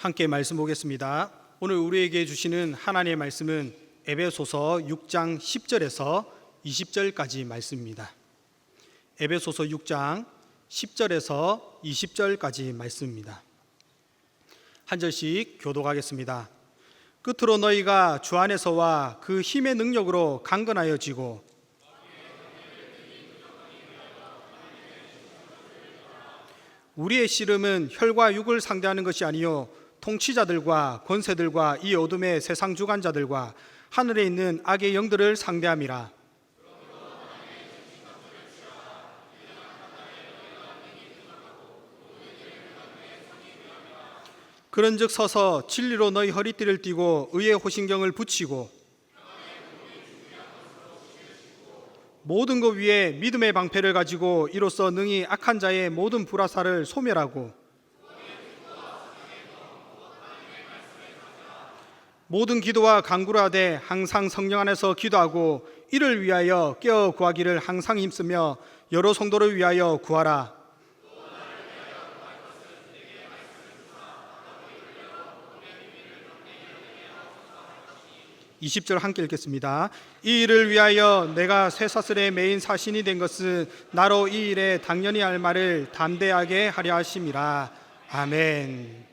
함께 말씀 보겠습니다. 오늘 우리에게 주시는 하나님의 말씀은 에베소서 6장 10절에서 20절까지 말씀입니다. 에베소서 6장 10절에서 20절까지 말씀입니다. 한 절씩 교독하겠습니다. 끝으로 너희가 주 안에서와 그 힘의 능력으로 강건하여지고 우리의 씨름은 혈과 육을 상대하는 것이 아니요 통치자들과 권세들과 이 어둠의 세상 주관자들과 하늘에 있는 악의 영들을 상대함이라. 그런즉 서서 진리로 너희 허리띠를 띠고 의의 호신경을 붙이고 모든 것 위에 믿음의 방패를 가지고 이로써 능히 악한 자의 모든 불화살을 소멸하고 모든 기도와 간구를 하되 항상 성령 안에서 기도하고 이를 위하여 깨어 구하기를 항상 힘쓰며 여러 성도를 위하여 구하라. 20절 함께 읽겠습니다. 이 일을 위하여 내가 쇠사슬에 매인 사신이 된 것은 나로 이 일에 당연히 할 말을 담대하게 하려 하심이라. 아멘.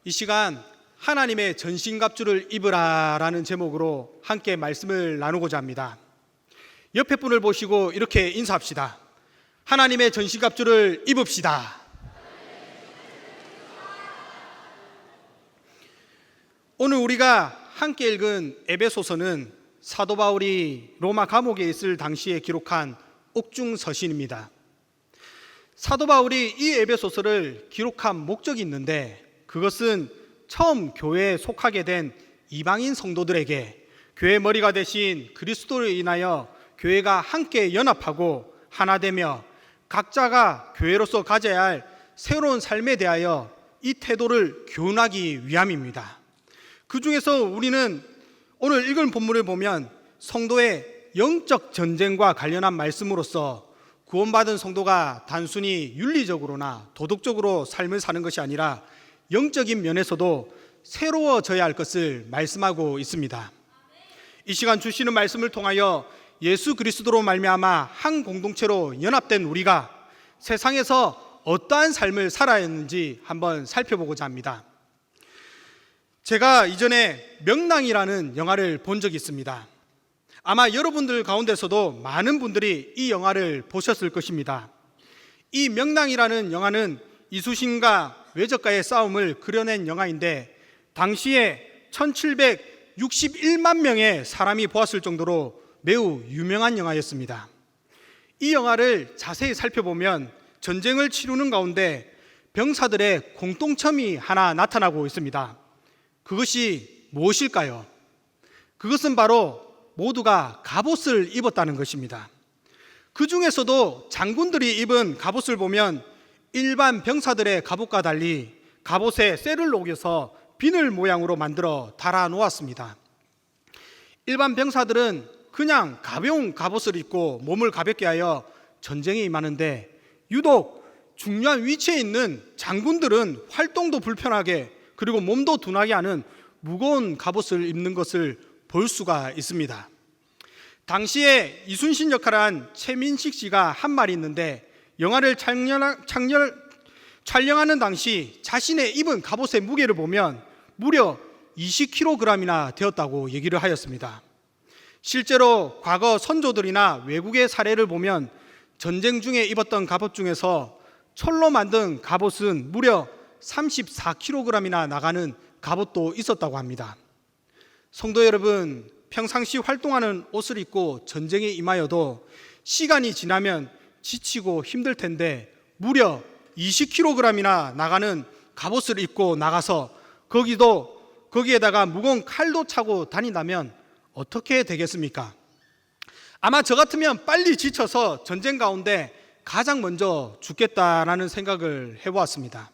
이 시간 하나님의 전신갑주를 입으라 라는 제목으로 함께 말씀을 나누고자 합니다. 옆에 분을 보시고 이렇게 인사합시다. 하나님의 전신갑주를 입읍시다. 오늘 우리가 함께 읽은 에베소서는 사도 바울이 로마 감옥에 있을 당시에 기록한 옥중서신입니다. 사도 바울이 이 에베소서를 기록한 목적이 있는데, 그것은 처음 교회에 속하게 된 이방인 성도들에게 교회 머리가 되신 그리스도로 인하여 교회가 함께 연합하고 하나 되며 각자가 교회로서 가져야 할 새로운 삶에 대하여 이 태도를 교훈하기 위함입니다. 그 중에서 우리는 오늘 읽은 본문을 보면 성도의 영적 전쟁과 관련한 말씀으로서 구원받은 성도가 단순히 윤리적으로나 도덕적으로 삶을 사는 것이 아니라 영적인 면에서도 새로워져야 할 것을 말씀하고 있습니다. 이 시간 주시는 말씀을 통하여 예수 그리스도로 말미암아 한 공동체로 연합된 우리가 세상에서 어떠한 삶을 살아야 하는지 한번 살펴보고자 합니다. 제가 이전에 명랑이라는 영화를 본 적이 있습니다. 아마 여러분들 가운데서도 많은 분들이 이 영화를 보셨을 것입니다. 이 명랑이라는 영화는 이순신과 외적과의 싸움을 그려낸 영화인데, 당시에 1761만 명의 사람이 보았을 정도로 매우 유명한 영화였습니다. 이 영화를 자세히 살펴보면 전쟁을 치르는 가운데 병사들의 공통점이 하나 나타나고 있습니다. 그것이 무엇일까요? 그것은 바로 모두가 갑옷을 입었다는 것입니다. 그 중에서도 장군들이 입은 갑옷을 보면 일반 병사들의 갑옷과 달리 갑옷에 쇠를 녹여서 비늘 모양으로 만들어 달아 놓았습니다. 일반 병사들은 그냥 가벼운 갑옷을 입고 몸을 가볍게 하여 전쟁에 임하는데, 유독 중요한 위치에 있는 장군들은 활동도 불편하게 그리고 몸도 둔하게 하는 무거운 갑옷을 입는 것을 볼 수가 있습니다. 당시에 이순신 역할을 한 최민식 씨가 한 말이 있는데, 영화를 촬영하는 당시 자신의 입은 갑옷의 무게를 보면 무려 20kg이나 되었다고 얘기를 하였습니다. 실제로 과거 선조들이나 외국의 사례를 보면 전쟁 중에 입었던 갑옷 중에서 철로 만든 갑옷은 무려 34kg이나 나가는 갑옷도 있었다고 합니다. 성도 여러분, 평상시 활동하는 옷을 입고 전쟁에 임하여도 시간이 지나면 지치고 힘들 텐데 무려 20kg이나 나가는 갑옷을 입고 나가서 거기에다가 무거운 칼도 차고 다닌다면 어떻게 되겠습니까? 아마 저 같으면 빨리 지쳐서 전쟁 가운데 가장 먼저 죽겠다라는 생각을 해보았습니다.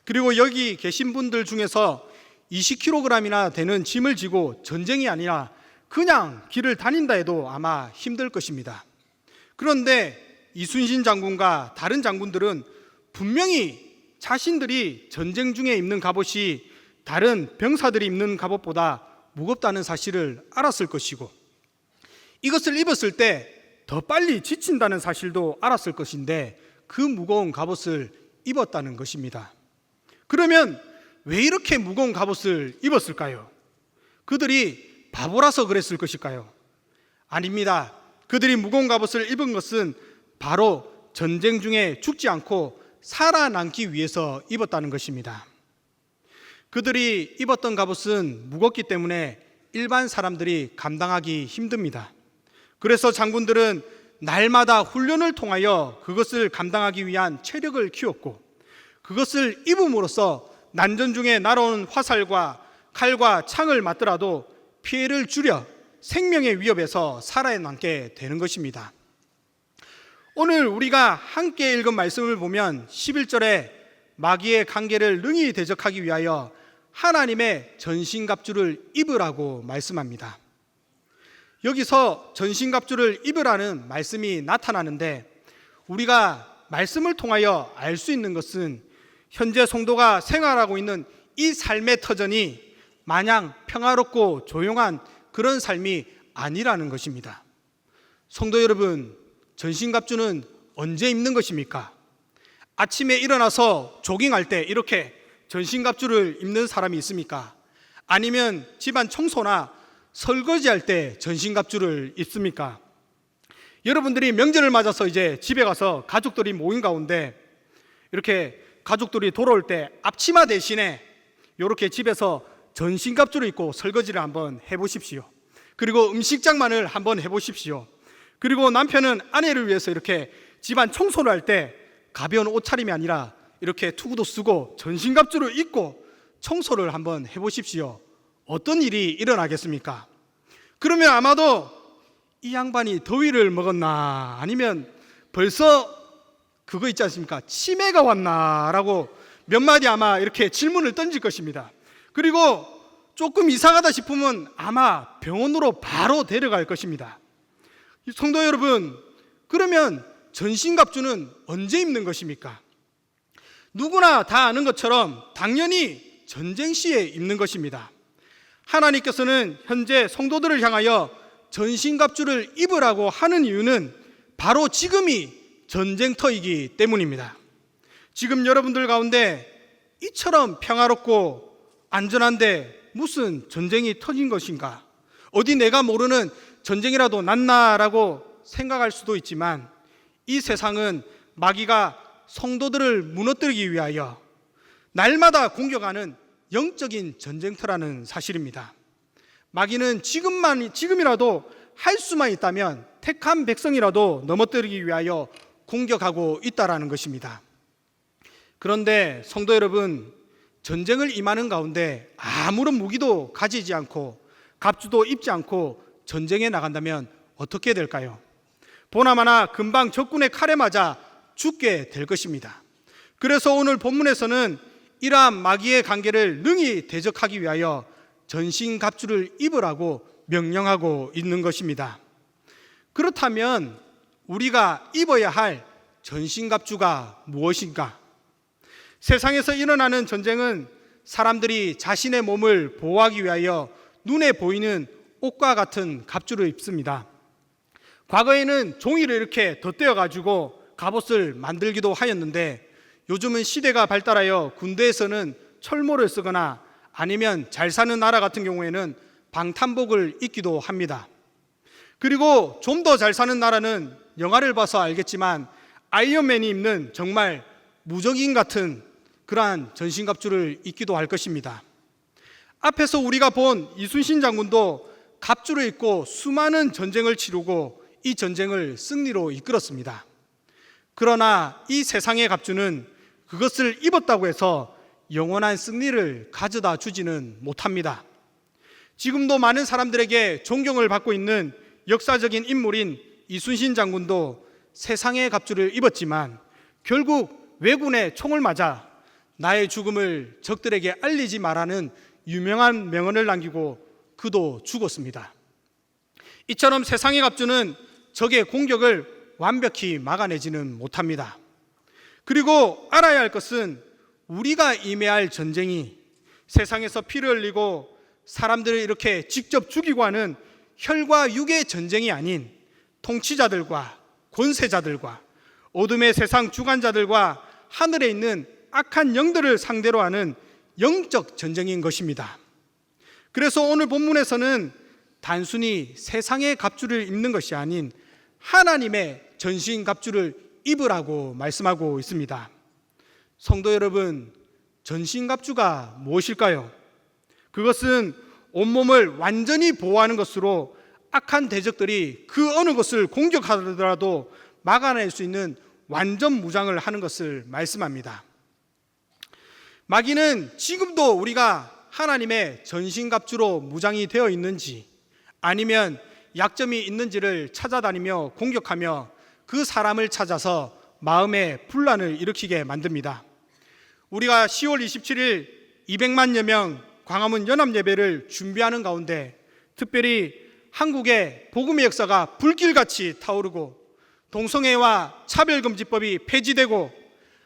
그리고 여기 계신 분들 중에서 20kg이나 되는 짐을 지고 전쟁이 아니라 그냥 길을 다닌다 해도 아마 힘들 것입니다. 그런데 이순신 장군과 다른 장군들은 분명히 자신들이 전쟁 중에 입는 갑옷이 다른 병사들이 입는 갑옷보다 무겁다는 사실을 알았을 것이고, 이것을 입었을 때 더 빨리 지친다는 사실도 알았을 것인데 그 무거운 갑옷을 입었다는 것입니다. 그러면 왜 이렇게 무거운 갑옷을 입었을까요? 그들이 바보라서 그랬을 것일까요? 아닙니다. 그들이 무거운 갑옷을 입은 것은 바로 전쟁 중에 죽지 않고 살아남기 위해서 입었다는 것입니다. 그들이 입었던 갑옷은 무겁기 때문에 일반 사람들이 감당하기 힘듭니다. 그래서 장군들은 날마다 훈련을 통하여 그것을 감당하기 위한 체력을 키웠고, 그것을 입음으로써 난전 중에 날아오는 화살과 칼과 창을 맞더라도 피해를 줄여 생명의 위협에서 살아남게 되는 것입니다. 오늘 우리가 함께 읽은 말씀을 보면 11절에 마귀의 관계를 능히 대적하기 위하여 하나님의 전신갑주를 입으라고 말씀합니다. 여기서 전신갑주를 입으라는 말씀이 나타나는데, 우리가 말씀을 통하여 알 수 있는 것은 현재 성도가 생활하고 있는 이 삶의 터전이 마냥 평화롭고 조용한 그런 삶이 아니라는 것입니다. 성도 여러분, 전신갑주는 언제 입는 것입니까? 아침에 일어나서 조깅할 때 이렇게 전신갑주를 입는 사람이 있습니까? 아니면 집안 청소나 설거지할 때 전신갑주를 입습니까? 여러분들이 명절을 맞아서 이제 집에 가서 가족들이 모인 가운데 이렇게 가족들이 돌아올 때 앞치마 대신에 이렇게 집에서 전신갑주를 입고 설거지를 한번 해보십시오. 그리고 음식장만을 한번 해보십시오. 그리고 남편은 아내를 위해서 이렇게 집안 청소를 할 때 가벼운 옷차림이 아니라 이렇게 투구도 쓰고 전신갑주를 입고 청소를 한번 해보십시오. 어떤 일이 일어나겠습니까? 그러면 아마도 이 양반이 더위를 먹었나, 아니면 벌써 그거 있지 않습니까? 치매가 왔나 라고 몇 마디 아마 이렇게 질문을 던질 것입니다. 그리고 조금 이상하다 싶으면 아마 병원으로 바로 데려갈 것입니다. 성도 여러분, 그러면 전신갑주는 언제 입는 것입니까? 누구나 다 아는 것처럼 당연히 전쟁 시에 입는 것입니다. 하나님께서는 현재 성도들을 향하여 전신갑주를 입으라고 하는 이유는 바로 지금이 전쟁터이기 때문입니다. 지금 여러분들 가운데 이처럼 평화롭고 안전한데 무슨 전쟁이 터진 것인가? 어디 내가 모르는 전쟁이라도 났나라고 생각할 수도 있지만, 이 세상은 마귀가 성도들을 무너뜨리기 위하여 날마다 공격하는 영적인 전쟁터라는 사실입니다. 마귀는 지금이라도 할 수만 있다면 택한 백성이라도 넘어뜨리기 위하여 공격하고 있다라는 것입니다. 그런데 성도 여러분, 전쟁을 임하는 가운데 아무런 무기도 가지지 않고 갑주도 입지 않고 전쟁에 나간다면 어떻게 될까요? 보나마나 금방 적군의 칼에 맞아 죽게 될 것입니다. 그래서 오늘 본문에서는 이러한 마귀의 관계를 능히 대적하기 위하여 전신갑주를 입으라고 명령하고 있는 것입니다. 그렇다면 우리가 입어야 할 전신갑주가 무엇인가? 세상에서 일어나는 전쟁은 사람들이 자신의 몸을 보호하기 위하여 눈에 보이는 옷과 같은 갑주를 입습니다. 과거에는 종이를 이렇게 덧대어 가지고 갑옷을 만들기도 하였는데, 요즘은 시대가 발달하여 군대에서는 철모를 쓰거나 아니면 잘 사는 나라 같은 경우에는 방탄복을 입기도 합니다. 그리고 좀 더 잘 사는 나라는 영화를 봐서 알겠지만 아이언맨이 입는 정말 무적인 같은 그러한 전신갑주를 입기도 할 것입니다. 앞에서 우리가 본 이순신 장군도 갑주를 입고 수많은 전쟁을 치르고 이 전쟁을 승리로 이끌었습니다. 그러나 이 세상의 갑주는 그것을 입었다고 해서 영원한 승리를 가져다 주지는 못합니다. 지금도 많은 사람들에게 존경을 받고 있는 역사적인 인물인 이순신 장군도 세상의 갑주를 입었지만 결국 왜군의 총을 맞아 나의 죽음을 적들에게 알리지 말라는 유명한 명언을 남기고 그도 죽었습니다. 이처럼 세상의 갑주는 적의 공격을 완벽히 막아내지는 못합니다. 그리고 알아야 할 것은 우리가 임해야 할 전쟁이 세상에서 피를 흘리고 사람들을 이렇게 직접 죽이고 하는 혈과 육의 전쟁이 아닌 통치자들과 권세자들과 어둠의 세상 주관자들과 하늘에 있는 악한 영들을 상대로 하는 영적 전쟁인 것입니다. 그래서 오늘 본문에서는 단순히 세상의 갑주를 입는 것이 아닌 하나님의 전신 갑주를 입으라고 말씀하고 있습니다. 성도 여러분, 전신 갑주가 무엇일까요? 그것은 온몸을 완전히 보호하는 것으로 악한 대적들이 그 어느 것을 공격하더라도 막아낼 수 있는 완전 무장을 하는 것을 말씀합니다. 마귀는 지금도 우리가 하나님의 전신갑주로 무장이 되어 있는지 아니면 약점이 있는지를 찾아다니며 공격하며 그 사람을 찾아서 마음에 분란을 일으키게 만듭니다. 우리가 10월 27일 200만여 명 광화문 연합예배를 준비하는 가운데 특별히 한국의 복음의 역사가 불길같이 타오르고 동성애와 차별금지법이 폐지되고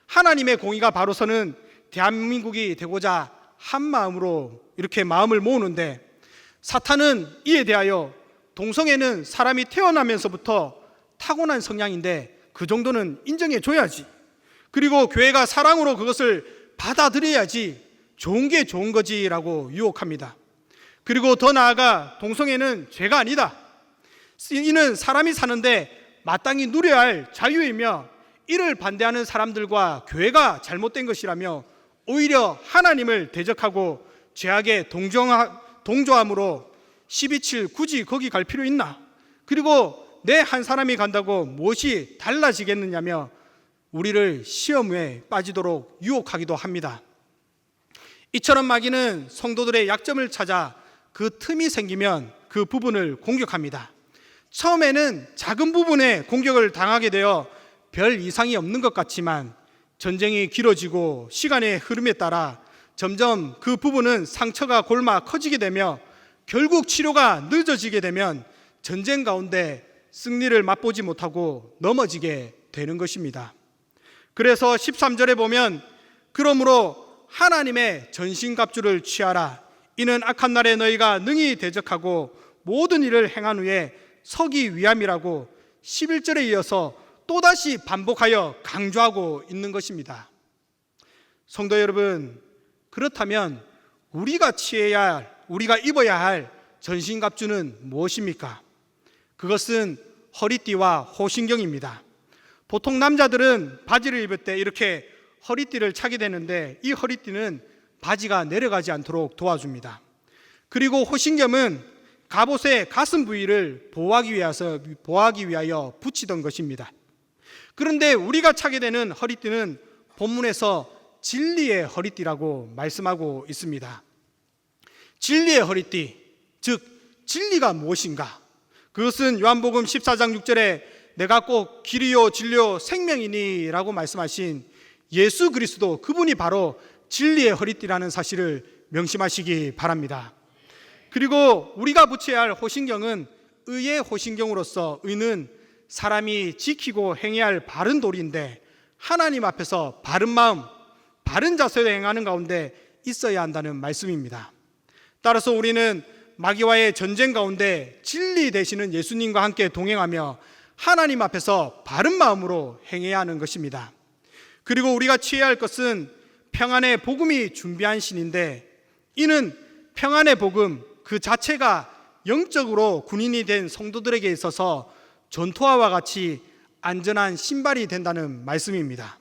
하나님의 공의가 바로 서는 대한민국이 되고자 한 마음으로 이렇게 마음을 모으는데, 사탄은 이에 대하여 동성애는 사람이 태어나면서부터 타고난 성향인데 그 정도는 인정해 줘야지, 그리고 교회가 사랑으로 그것을 받아들여야지 좋은 게 좋은 거지라고 유혹합니다. 그리고 더 나아가 동성애는 죄가 아니다, 이는 사람이 사는데 마땅히 누려야 할 자유이며 이를 반대하는 사람들과 교회가 잘못된 것이라며 오히려 하나님을 대적하고 죄악에 동조함으로 12.7 굳이 거기 갈 필요 있나? 그리고 내 한 사람이 간다고 무엇이 달라지겠느냐며 우리를 시험에 빠지도록 유혹하기도 합니다. 이처럼 마귀는 성도들의 약점을 찾아 그 틈이 생기면 그 부분을 공격합니다. 처음에는 작은 부분에 공격을 당하게 되어 별 이상이 없는 것 같지만 전쟁이 길어지고 시간의 흐름에 따라 점점 그 부분은 상처가 골마 커지게 되며 결국 치료가 늦어지게 되면 전쟁 가운데 승리를 맛보지 못하고 넘어지게 되는 것입니다. 그래서 13절에 보면 그러므로 하나님의 전신갑주를 취하라, 이는 악한 날에 너희가 능히 대적하고 모든 일을 행한 후에 서기 위함이라고 11절에 이어서 또다시 반복하여 강조하고 있는 것입니다. 성도 여러분, 그렇다면 우리가 취해야 할, 우리가 입어야 할 전신갑주는 무엇입니까? 그것은 허리띠와 호신경입니다. 보통 남자들은 바지를 입을 때 이렇게 허리띠를 차게 되는데 이 허리띠는 바지가 내려가지 않도록 도와줍니다. 그리고 호신경은 갑옷의 가슴 부위를 보호하기 위하여 붙이던 것입니다. 그런데 우리가 차게 되는 허리띠는 본문에서 진리의 허리띠라고 말씀하고 있습니다. 진리의 허리띠, 즉 진리가 무엇인가? 그것은 요한복음 14장 6절에 내가 꼭 길이요 진리요 생명이니 라고 말씀하신 예수 그리스도, 그분이 바로 진리의 허리띠라는 사실을 명심하시기 바랍니다. 그리고 우리가 붙여야 할 호신경은 의의 호신경으로서, 의는 사람이 지키고 행해야 할 바른 도리인데 하나님 앞에서 바른 마음, 바른 자세로 행하는 가운데 있어야 한다는 말씀입니다. 따라서 우리는 마귀와의 전쟁 가운데 진리 되시는 예수님과 함께 동행하며 하나님 앞에서 바른 마음으로 행해야 하는 것입니다. 그리고 우리가 취해야 할 것은 평안의 복음이 준비한 신인데, 이는 평안의 복음 그 자체가 영적으로 군인이 된 성도들에게 있어서 전투화와 같이 안전한 신발이 된다는 말씀입니다.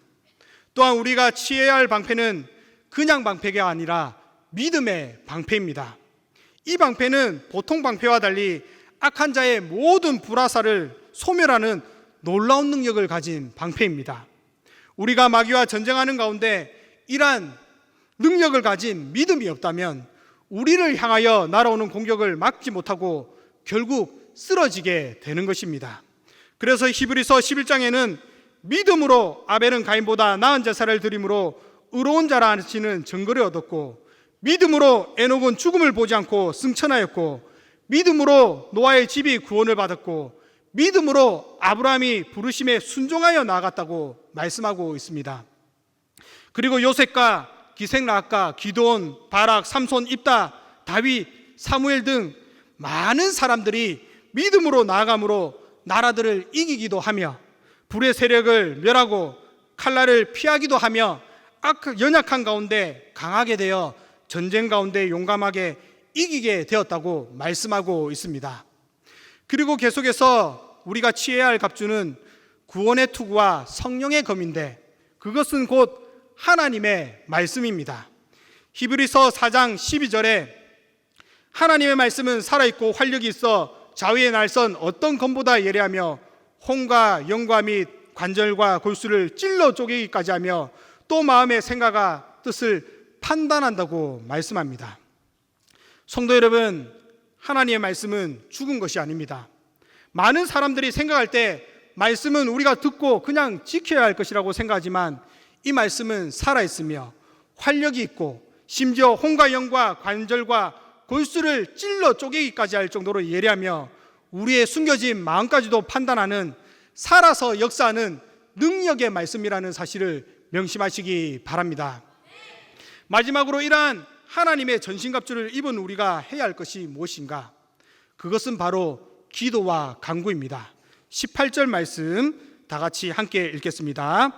또한 우리가 취해야 할 방패는 그냥 방패가 아니라 믿음의 방패입니다. 이 방패는 보통 방패와 달리 악한 자의 모든 불화살을 소멸하는 놀라운 능력을 가진 방패입니다. 우리가 마귀와 전쟁하는 가운데 이러한 능력을 가진 믿음이 없다면 우리를 향하여 날아오는 공격을 막지 못하고 결국 쓰러지게 되는 것입니다. 그래서 히브리서 11장에는 믿음으로 아벨은 가인보다 나은 제사를 드림으로 의로운 자라 하시는 증거를 얻었고, 믿음으로 에녹은 죽음을 보지 않고 승천하였고, 믿음으로 노아의 집이 구원을 받았고, 믿음으로 아브라함이 부르심에 순종하여 나아갔다고 말씀하고 있습니다. 그리고 요셉과 기생라합과 기드온, 바락, 삼손, 입다, 다윗, 사무엘 등 많은 사람들이 믿음으로 나아감으로 나라들을 이기기도 하며 불의 세력을 멸하고 칼날을 피하기도 하며 연약한 가운데 강하게 되어 전쟁 가운데 용감하게 이기게 되었다고 말씀하고 있습니다. 그리고 계속해서 우리가 취해야 할 갑주는 구원의 투구와 성령의 검인데 그것은 곧 하나님의 말씀입니다. 히브리서 4장 12절에 하나님의 말씀은 살아있고 활력이 있어 좌우의 날선 어떤 검보다 예리하며 혼과 영과 및 관절과 골수를 찔러 쪼개기까지 하며 또 마음의 생각과 뜻을 판단한다고 말씀합니다. 성도 여러분, 하나님의 말씀은 죽은 것이 아닙니다. 많은 사람들이 생각할 때 말씀은 우리가 듣고 그냥 지켜야 할 것이라고 생각하지만 이 말씀은 살아있으며 활력이 있고 심지어 혼과 영과 관절과 골수를 찔러 쪼개기까지 할 정도로 예리하며 우리의 숨겨진 마음까지도 판단하는 살아서 역사하는 능력의 말씀이라는 사실을 명심하시기 바랍니다. 마지막으로 이러한 하나님의 전신갑주를 입은 우리가 해야 할 것이 무엇인가? 그것은 바로 기도와 간구입니다. 18절 말씀 다 같이 함께 읽겠습니다.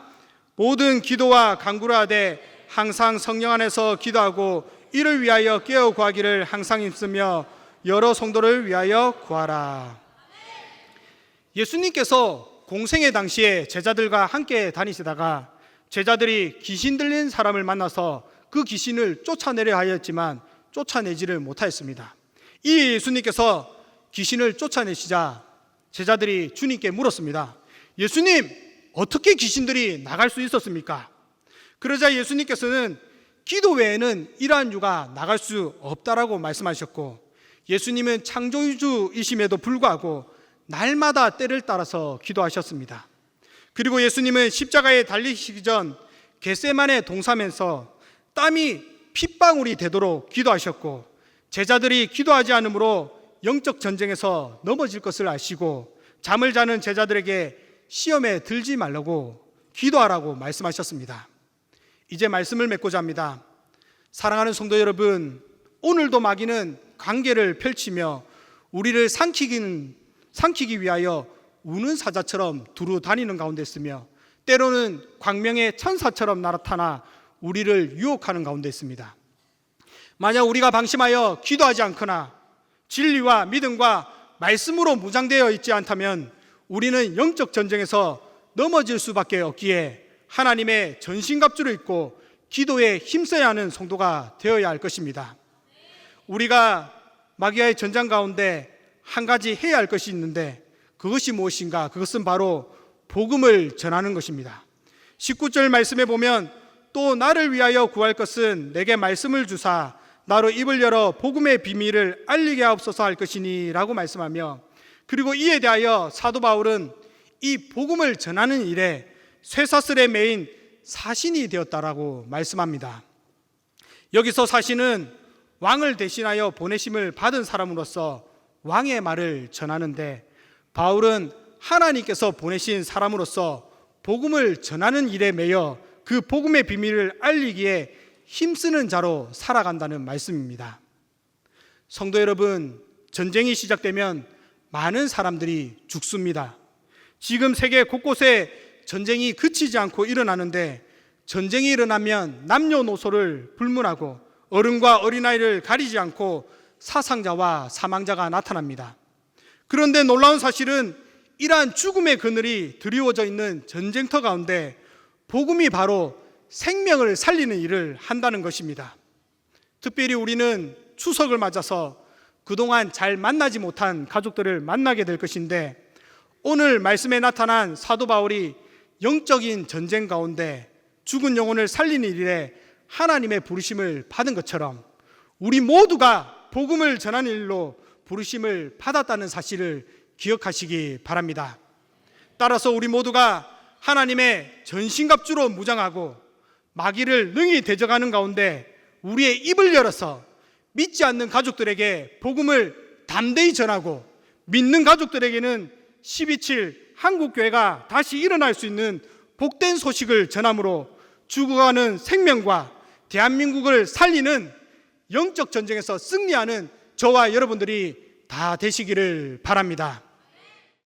모든 기도와 간구를 하되 항상 성령 안에서 기도하고 이를 위하여 깨어 구하기를 항상 힘쓰며 여러 성도를 위하여 구하라. 예수님께서 공생의 당시에 제자들과 함께 다니시다가 제자들이 귀신 들린 사람을 만나서 그 귀신을 쫓아내려 하였지만 쫓아내지를 못하였습니다. 이 예수님께서 귀신을 쫓아내시자 제자들이 주님께 물었습니다. 예수님, 어떻게 귀신들이 나갈 수 있었습니까? 그러자 예수님께서는 기도 외에는 이러한 유가 나갈 수 없다라고 말씀하셨고, 예수님은 창조주이심에도 불구하고 날마다 때를 따라서 기도하셨습니다. 그리고 예수님은 십자가에 달리시기 전 겟세마네 동산에서 땀이 핏방울이 되도록 기도하셨고, 제자들이 기도하지 않으므로 영적 전쟁에서 넘어질 것을 아시고 잠을 자는 제자들에게 시험에 들지 말라고 기도하라고 말씀하셨습니다. 이제 말씀을 맺고자 합니다. 사랑하는 성도 여러분, 오늘도 마귀는 관계를 펼치며 우리를 삼키기 위하여 우는 사자처럼 두루 다니는 가운데 있으며 때로는 광명의 천사처럼 나타나 우리를 유혹하는 가운데 있습니다. 만약 우리가 방심하여 기도하지 않거나 진리와 믿음과 말씀으로 무장되어 있지 않다면 우리는 영적 전쟁에서 넘어질 수밖에 없기에 하나님의 전신갑주를 입고 기도에 힘써야 하는 성도가 되어야 할 것입니다. 우리가 마귀와의 전장 가운데 한 가지 해야 할 것이 있는데 그것이 무엇인가? 그것은 바로 복음을 전하는 것입니다. 19절 말씀에 보면 또 나를 위하여 구할 것은 내게 말씀을 주사 나로 입을 열어 복음의 비밀을 알리게 하옵소서 할 것이니 라고 말씀하며, 그리고 이에 대하여 사도 바울은 이 복음을 전하는 일에 쇠사슬에 매인 사신이 되었다라고 말씀합니다. 여기서 사신은 왕을 대신하여 보내심을 받은 사람으로서 왕의 말을 전하는데, 바울은 하나님께서 보내신 사람으로서 복음을 전하는 일에 매여 그 복음의 비밀을 알리기에 힘쓰는 자로 살아간다는 말씀입니다. 성도 여러분, 전쟁이 시작되면 많은 사람들이 죽습니다. 지금 세계 곳곳에 전쟁이 그치지 않고 일어나는데, 전쟁이 일어나면 남녀노소를 불문하고 어른과 어린아이를 가리지 않고 사상자와 사망자가 나타납니다. 그런데 놀라운 사실은 이러한 죽음의 그늘이 드리워져 있는 전쟁터 가운데 복음이 바로 생명을 살리는 일을 한다는 것입니다. 특별히 우리는 추석을 맞아서 그동안 잘 만나지 못한 가족들을 만나게 될 것인데, 오늘 말씀에 나타난 사도 바울이 영적인 전쟁 가운데 죽은 영혼을 살리는 일에 하나님의 부르심을 받은 것처럼 우리 모두가 복음을 전하는 일로 부르심을 받았다는 사실을 기억하시기 바랍니다. 따라서 우리 모두가 하나님의 전신갑주로 무장하고 마귀를 능히 대적하는 가운데 우리의 입을 열어서 믿지 않는 가족들에게 복음을 담대히 전하고, 믿는 가족들에게는 12.7 한국교회가 다시 일어날 수 있는 복된 소식을 전함으로 죽어가는 생명과 대한민국을 살리는 영적 전쟁에서 승리하는 저와 여러분들이 다 되시기를 바랍니다.